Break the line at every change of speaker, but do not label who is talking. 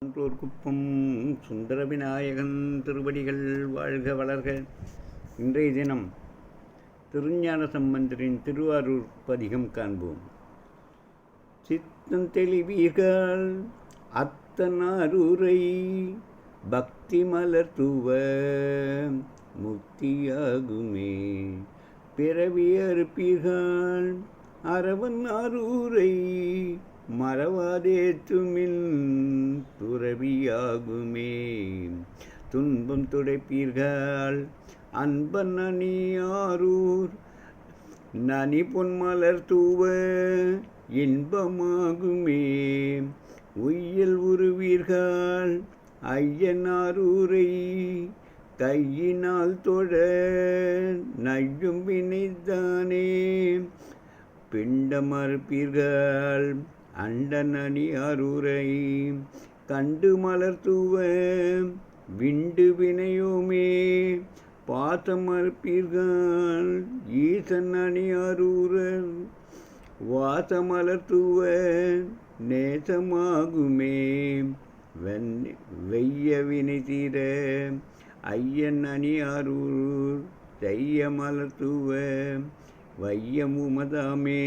சான்றோர் குப்பம் சுந்தர விநாயகன் திருவடிகள் வாழ்க வளர்க. இன்றைய தினம் திருஞான சம்பந்தரின் திருவாரூர் பதிகம் காண்போம். சித்தம் தெளிவீர்கள் அத்தனாரூரை பக்தி மலர் தூவ முக்தியாகுமே. பிறவி அறுப்பீர்கள் அரவன் ஆரூரை மறவாதேத்துமின் துறவியாகுமே. துன்பம் துடைப்பீர்கள் அன்பன் அணியாரூர் நனி பொன்மலர் தூவ இன்பமாகுமே. உய்யல் உருவீர்கள் ஐயனாரூரை கையினால் தொழ நையும் வினைத்தானே. பிண்டமறுப்பீர்கள் அண்டன் அணியாரூரை கண்டு மலர் தூவ விண்டு வினையோமே. பாசமறுப்பீர்கள் ஈசன் அணியாரூரர் வாசமலர் தூவ நேசமாகுமே. வெய்ய வினை தீர ஐயன் அணியாரூர் செய்ய மலர் தூவ வையமுமதாமே.